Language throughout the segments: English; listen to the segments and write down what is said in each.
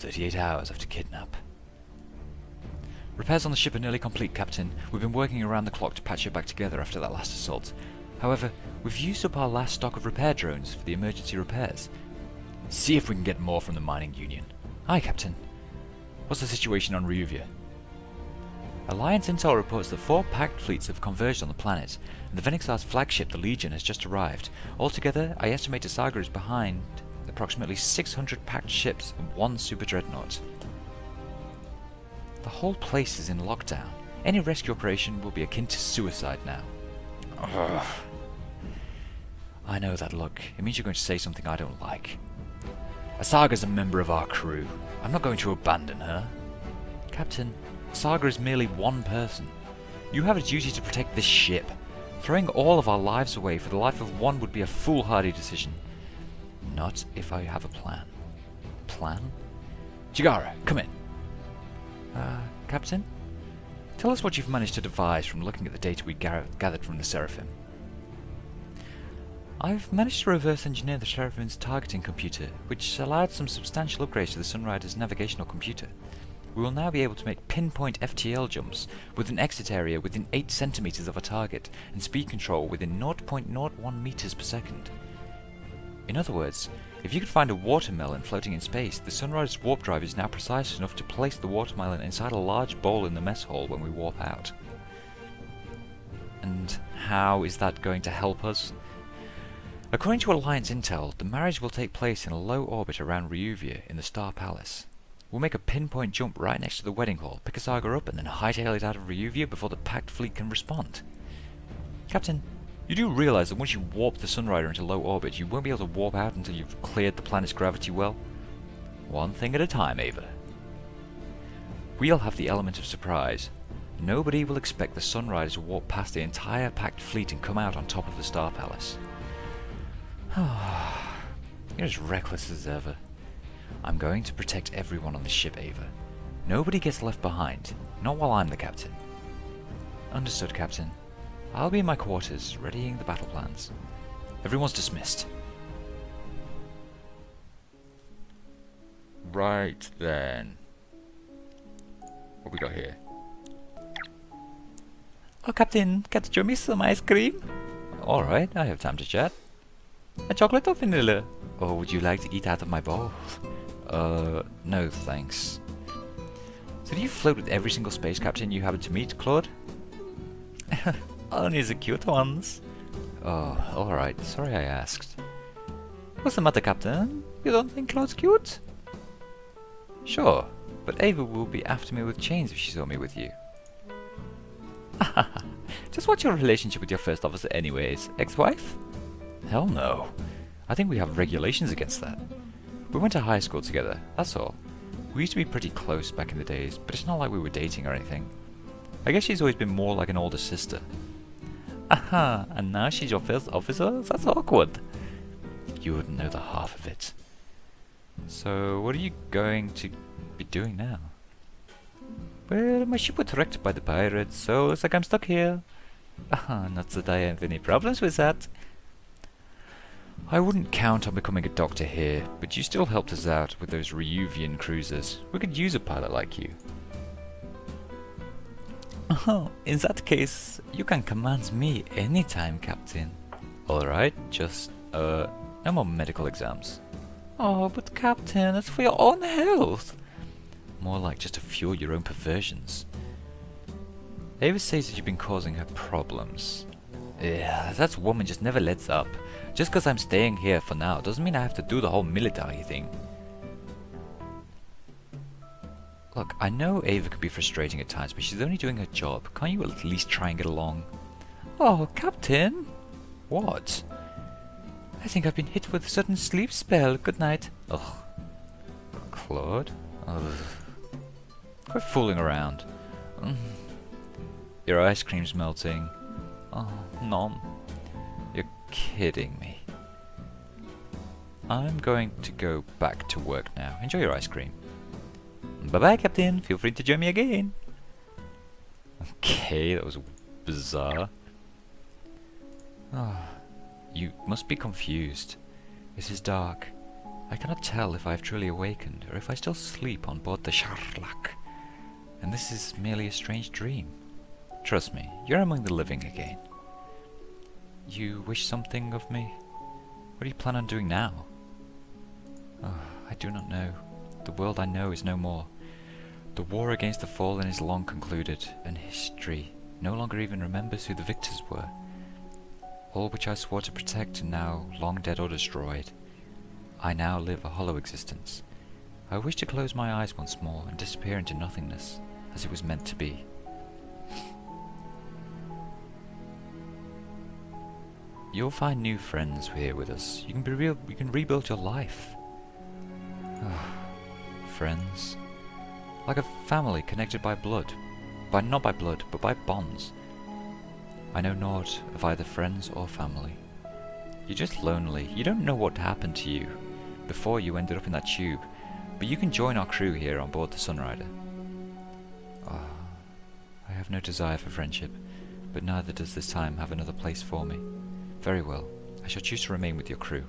38 hours after Kidnap. Repairs on the ship are nearly complete, Captain. We've been working around the clock to patch it back together after that last assault. However, we've used up our last stock of repair drones for the emergency repairs. See if we can get more from the mining union. Aye, Captain. What's the situation on Ryuvia? Alliance intel reports that 4 packed fleets have converged on the planet, and the Venixar's flagship, the Legion, has just arrived. Altogether, I estimate the Saga is behind approximately 600 packed ships and 1 super dreadnought. The whole place is in lockdown. Any rescue operation will be akin to suicide now. Ugh. I know that look. It means you're going to say something I don't like. Asaga's a member of our crew. I'm not going to abandon her. Captain, Saga is merely one person. You have a duty to protect this ship. Throwing all of our lives away for the life of one would be a foolhardy decision. Not if I have a plan. Plan? Chigara, come in. Captain? Tell us what you've managed to devise from looking at the data we gathered from the Seraphim. I've managed to reverse engineer the Seraphim's targeting computer, which allowed some substantial upgrades to the Sunrider's navigational computer. We will now be able to make pinpoint FTL jumps with an exit area within 8 centimeters of a target and speed control within 0.01 meters per second. In other words, if you could find a watermelon floating in space, the Sunrider's warp drive is now precise enough to place the watermelon inside a large bowl in the mess hall when we warp out. And how is that going to help us? According to Alliance intel, the marriage will take place in a low orbit around Ryuvia in the Star Palace. We'll make a pinpoint jump right next to the wedding hall, pick a Saga up, and then hightail it out of Ryuvia before the packed fleet can respond. Captain, you do realize that once you warp the Sunrider into low orbit, you won't be able to warp out until you've cleared the planet's gravity well? One thing at a time, Ava. We'll have the element of surprise. Nobody will expect the Sunrider to warp past the entire packed fleet and come out on top of the Star Palace. You're as reckless as ever. I'm going to protect everyone on the ship, Ava. Nobody gets left behind, not while I'm the captain. Understood, Captain. I'll be in my quarters, readying the battle plans. Everyone's dismissed. Right then. What we got here? Oh, Captain, can't you me some ice cream? Alright, I have time to chat. A chocolate or vanilla? Or would you like to eat out of my bowl? No thanks. So do you float with every single space captain you happen to meet, Claude? Only the cute ones. Oh, alright. Sorry I asked. What's the matter, Captain? You don't think Claude's cute? Sure, but Ava will be after me with chains if she saw me with you. Just what's your relationship with your first officer anyways? Ex-wife? Hell no. I think we have regulations against that. We went to high school together, that's all. We used to be pretty close back in the days, but it's not like we were dating or anything. I guess she's always been more like an older sister. Aha, and now she's your first officer? That's awkward. You wouldn't know the half of it. So, what are you going to be doing now? Well, my ship was wrecked by the pirates, so looks like I'm stuck here. Not that I have any problems with that. I wouldn't count on becoming a doctor here, but you still helped us out with those Ryuvian cruisers. We could use a pilot like you. Oh, in that case, you can command me anytime, Captain. Alright, just, no more medical exams. Oh, but Captain, it's for your own health. More like just to fuel your own perversions. Ava says that you've been causing her problems. Yeah, that woman just never lets up. Just because I'm staying here for now doesn't mean I have to do the whole military thing. Look, I know Ava can be frustrating at times, but she's only doing her job. Can't you at least try and get along? Oh, Captain! What? I think I've been hit with a sudden sleep spell. Good night. Ugh. Claude? Ugh. Quit fooling around. Your ice cream's melting. Oh, nom. You're kidding me. I'm going to go back to work now. Enjoy your ice cream. Bye-bye, Captain. Feel free to join me again. Okay, that was bizarre. Oh, you must be confused. This is dark. I cannot tell if I have truly awakened, or if I still sleep on board the Sharlak, and this is merely a strange dream. Trust me, you're among the living again. You wish something of me? What do you plan on doing now? Oh, I do not know. The world I know is no more. The war against the fallen is long concluded, and history no longer even remembers who the victors were. All which I swore to protect are now long dead or destroyed. I now live a hollow existence. I wish to close my eyes once more and disappear into nothingness, as it was meant to be. You'll find new friends here with us. You can rebuild your life. Friends. Like a family connected by blood. Not by blood, but by bonds. I know naught of either friends or family. You're just lonely. You don't know what happened to you before you ended up in that tube, but you can join our crew here on board the Sunrider. I have no desire for friendship, but neither does this time have another place for me. Very well, I shall choose to remain with your crew,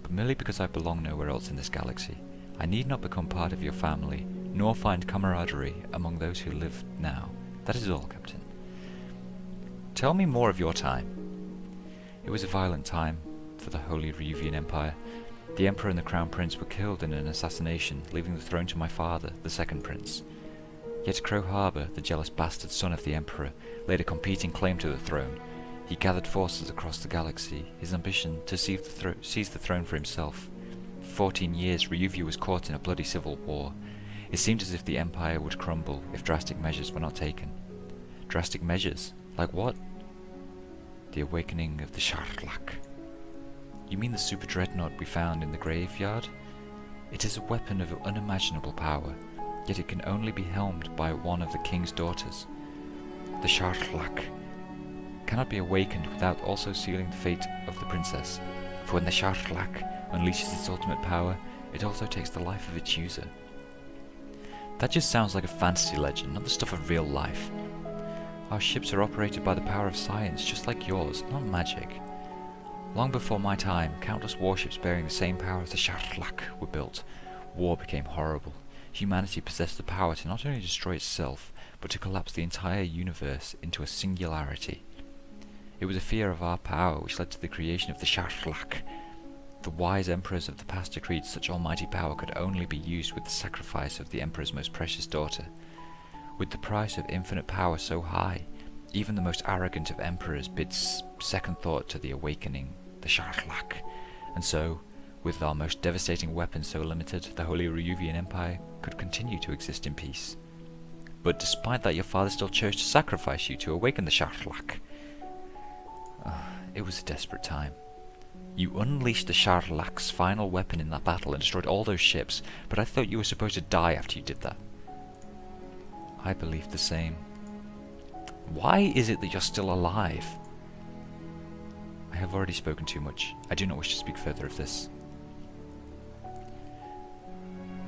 but merely because I belong nowhere else in this galaxy. I need not become part of your family, nor find camaraderie among those who live now. That is all, Captain. Tell me more of your time. It was a violent time for the Holy Ryuvian Empire. The Emperor and the Crown Prince were killed in an assassination, leaving the throne to my father, the second Prince. Yet Crow Harbour, the jealous bastard son of the Emperor, laid a competing claim to the throne. He gathered forces across the galaxy, his ambition to seize the throne for himself. For 14 years, Ryuvia was caught in a bloody civil war. It seemed as if the Empire would crumble if drastic measures were not taken. Drastic measures? Like what? The awakening of the Sharlak. You mean the super dreadnought we found in the graveyard? It is a weapon of unimaginable power, yet it can only be helmed by one of the king's daughters. The Sharlak cannot be awakened without also sealing the fate of the princess, for when the Sharlak unleashes its ultimate power, it also takes the life of its user. That just sounds like a fantasy legend, not the stuff of real life. Our ships are operated by the power of science, just like yours, not magic. Long before my time, countless warships bearing the same power as the Sharlak were built. War became horrible. Humanity possessed the power to not only destroy itself, but to collapse the entire universe into a singularity. It was a fear of our power which led to the creation of the Sharlak. The wise emperors of the past decreed such almighty power could only be used with the sacrifice of the emperor's most precious daughter. With the price of infinite power so high, even the most arrogant of emperors bids second thought to the awakening, the Sharlak. And so, with our most devastating weapons so limited, the Holy Ryuvian Empire could continue to exist in peace. But despite that, your father still chose to sacrifice you to awaken the Sharlak. It was a desperate time. You unleashed the Sharlak's final weapon in that battle and destroyed all those ships, but I thought you were supposed to die after you did that. I believed the same. Why is it that you're still alive? I have already spoken too much. I do not wish to speak further of this.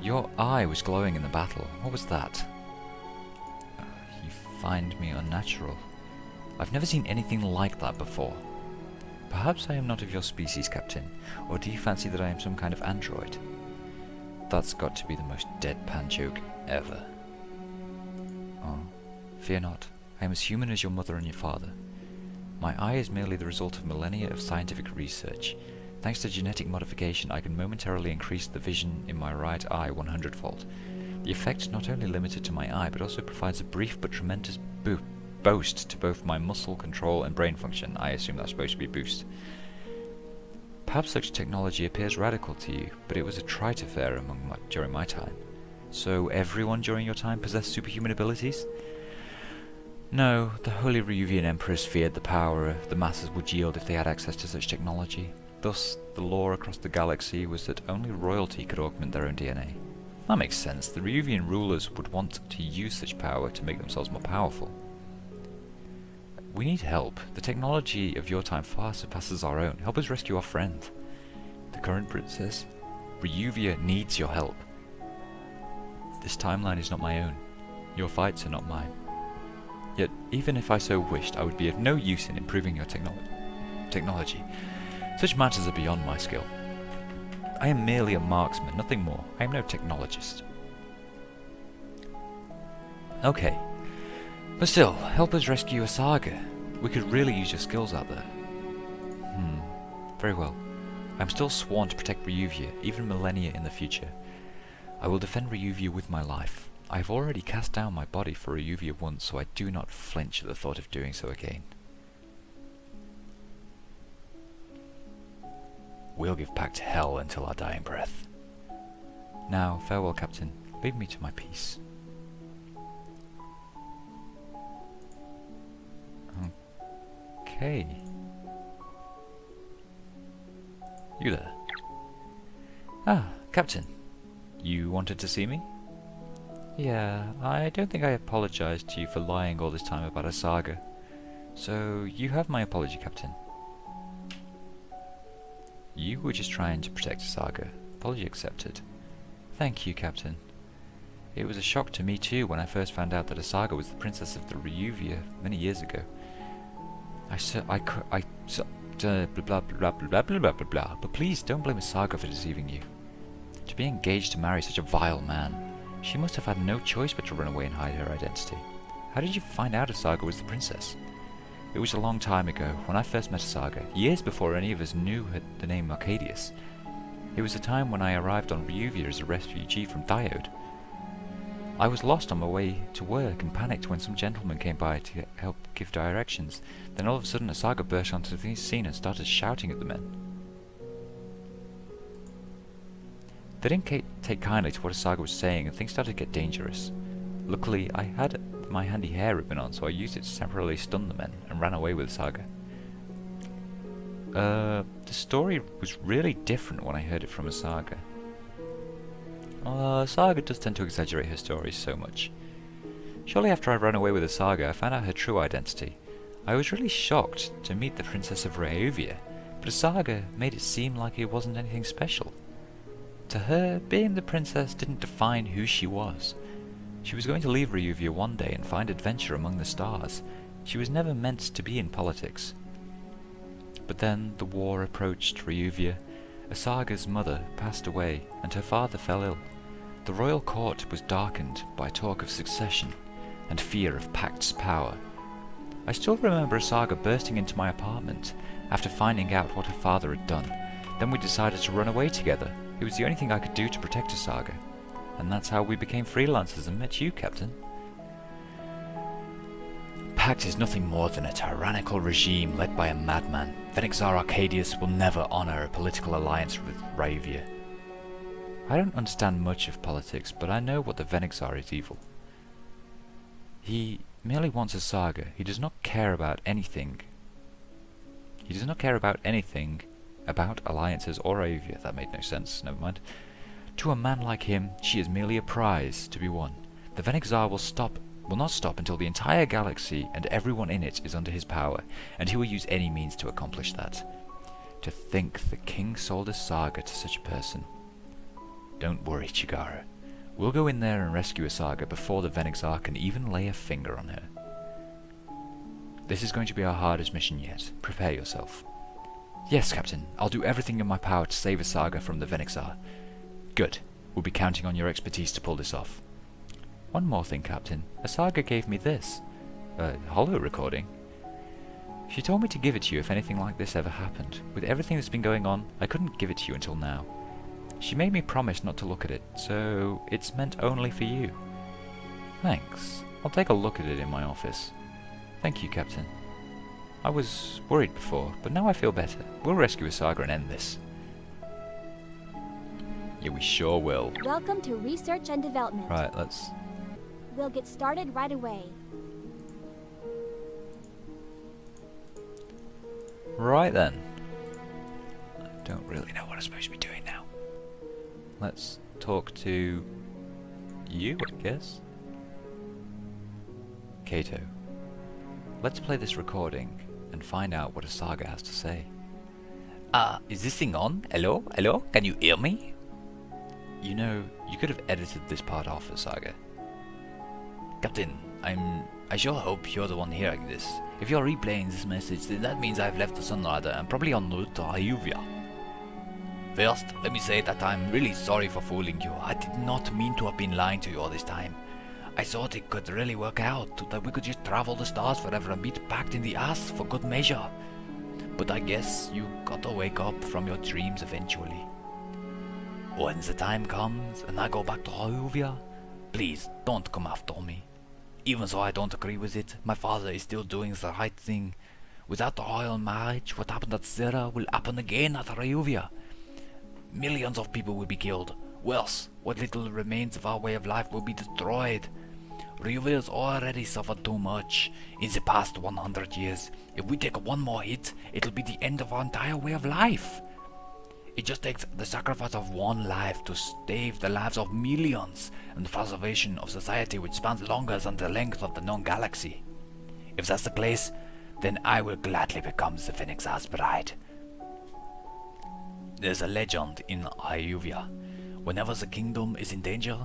Your eye was glowing in the battle. What was that? You find me unnatural. I've never seen anything like that before. Perhaps I am not of your species, Captain, or do you fancy that I am some kind of android? That's got to be the most deadpan joke ever. Oh, fear not. I am as human as your mother and your father. My eye is merely the result of millennia of scientific research. Thanks to genetic modification, I can momentarily increase the vision in my right eye 100-fold. The effect is not only limited to my eye, but also provides a brief but tremendous boost to both my muscle control and brain function. I assume that's supposed to be boost. Perhaps such technology appears radical to you, but it was a trite affair during my time. So everyone during your time possessed superhuman abilities? No, the Holy Ryuvian Emperors feared the power the masses would yield if they had access to such technology. Thus, the law across the galaxy was that only royalty could augment their own DNA. That makes sense. The Ryuvian rulers would want to use such power to make themselves more powerful. We need help. The technology of your time far surpasses our own. Help us rescue our friend. The current princess, Ryuvia, needs your help. This timeline is not my own. Your fights are not mine. Yet, even if I so wished, I would be of no use in improving your technology. Such matters are beyond my skill. I am merely a marksman, nothing more. I am no technologist. Okay. But still, help us rescue a saga. We could really use your skills out there. Very well. I'm still sworn to protect Ryuvia, even millennia in the future. I will defend Ryuvia with my life. I have already cast down my body for Ryuvia once, so I do not flinch at the thought of doing so again. We'll give Pact hell until our dying breath. Now, farewell, Captain. Leave me to my peace. Okay. You there? Ah, Captain. You wanted to see me? Yeah, I don't think I apologized to you for lying all this time about a saga. So, you have my apology, Captain. You were just trying to protect a saga. Apology accepted. Thank you, Captain. It was a shock to me too when I first found out that Asaga was the princess of the Ryuvia many years ago. Blah blah blah blah blah blah blah blah. But please don't blame Asaga for deceiving you. To be engaged to marry such a vile man, she must have had no choice but to run away and hide her identity. How did you find out Asaga was the princess? It was a long time ago, when I first met Asaga, years before any of us knew the name Arcadius. It was the time when I arrived on Ryuvia as a refugee from Diode. I was lost on my way to work and panicked when some gentleman came by to help give directions. Then all of a sudden Asaga burst onto the scene and started shouting at the men. They didn't take kindly to what Asaga was saying and things started to get dangerous. Luckily, I had my handy hair ribbon on, so I used it to temporarily stun the men and ran away with Asaga. The story was really different when I heard it from Asaga. Asaga does tend to exaggerate her stories so much. Shortly after I ran away with Asaga, I found out her true identity. I was really shocked to meet the Princess of Ryuvia, but Asaga made it seem like it wasn't anything special. To her, being the princess didn't define who she was. She was going to leave Ryuvia one day and find adventure among the stars. She was never meant to be in politics. But then the war approached Ryuvia. Asaga's mother passed away and her father fell ill. The royal court was darkened by talk of succession and fear of Pact's power. I still remember Asaga bursting into my apartment after finding out what her father had done. Then we decided to run away together. It was the only thing I could do to protect Asaga. And that's how we became freelancers and met you, Captain. Pact is nothing more than a tyrannical regime led by a madman. Venixar Arcadius will never honor a political alliance with Ryuvia. I don't understand much of politics, but I know what the Venixar is evil. He merely wants Asaga. He does not care about anything. He does not care about anything about alliances or Ryuvia. That made no sense, never mind. To a man like him, she is merely a prize to be won. The Venixar will not stop until the entire galaxy and everyone in it is under his power, and he will use any means to accomplish that. To think the king sold Asaga to such a person. Don't worry, Chigara. We'll go in there and rescue Asaga before the Venixar can even lay a finger on her. This is going to be our hardest mission yet. Prepare yourself. Yes, Captain. I'll do everything in my power to save Asaga from the Venixar. Good. We'll be counting on your expertise to pull this off. One more thing, Captain. Asaga gave me this. A holo recording. She told me to give it to you if anything like this ever happened. With everything that's been going on, I couldn't give it to you until now. She made me promise not to look at it, so it's meant only for you. Thanks. I'll take a look at it in my office. Thank you, Captain. I was worried before, but now I feel better. We'll rescue Asaga and end this. Yeah, we sure will. Welcome to Research and Development. Right, let's... We'll get started right away. Right then. I don't really know what I'm supposed to be doing now. Let's talk to you, I guess. Kato. Let's play this recording and find out what Asaga has to say. Is this thing on? Hello? Hello? Can you hear me? You know, you could have edited this part off, Asaga. Captain, I sure hope you're the one hearing this. If you're replaying this message, then that means I've left the Sunrider and probably en route to Ryuvia. First, let me say that I'm really sorry for fooling you. I did not mean to have been lying to you all this time. I thought it could really work out, that we could just travel the stars forever and be packed in the ass for good measure. But I guess you gotta wake up from your dreams eventually. When the time comes and I go back to Ryuvia, please don't come after me. Even though I don't agree with it, my father is still doing the right thing. Without the royal marriage, what happened at Zera will happen again at Ryuvia. Millions of people will be killed. Worse, what little remains of our way of life will be destroyed. Ryuvia has already suffered too much in the past 100 years. If we take one more hit, it'll be the end of our entire way of life. It just takes the sacrifice of one life to save the lives of millions and the preservation of society which spans longer than the length of the known galaxy. If that's the case, then I will gladly become the Phoenix's bride. There's a legend in Ryuvia. Whenever the kingdom is in danger,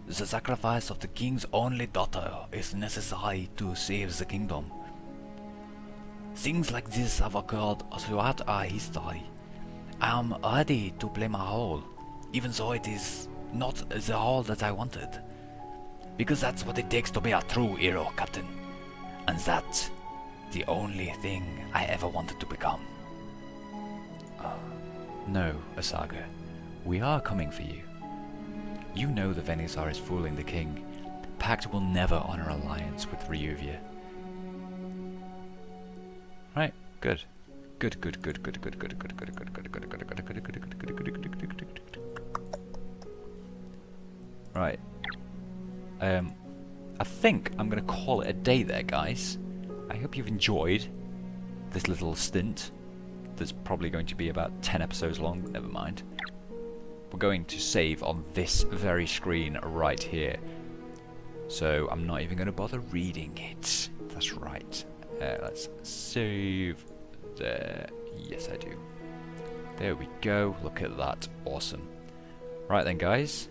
the sacrifice of the king's only daughter is necessary to save the kingdom. Things like this have occurred throughout our history. I am ready to play my role, even though it is not the role that I wanted. Because that's what it takes to be a true hero, Captain. And that's the only thing I ever wanted to become. No, Asaga. We are coming for you. You know the Venusaur is fooling the king. Pact will never honor alliance with Ryuvia. Right, good. Good. Right. I think I'm gonna call it a day there, guys. I hope you've enjoyed this little stint. That's probably going to be about 10 episodes long, but never mind. We're going to save on this very screen right here. So I'm not even going to bother reading it. That's right. Let's save there. Yes, I do. There we go. Look at that. Awesome. Right then, guys.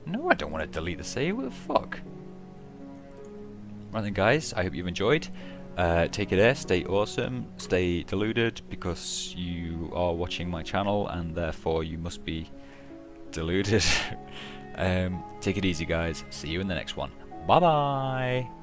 No, I don't want to delete the save. What the fuck? Right then, guys. I hope you've enjoyed. Take it there, stay awesome, stay deluded, because you are watching my channel and therefore you must be deluded. Take it easy, guys. See you in the next one. Bye bye.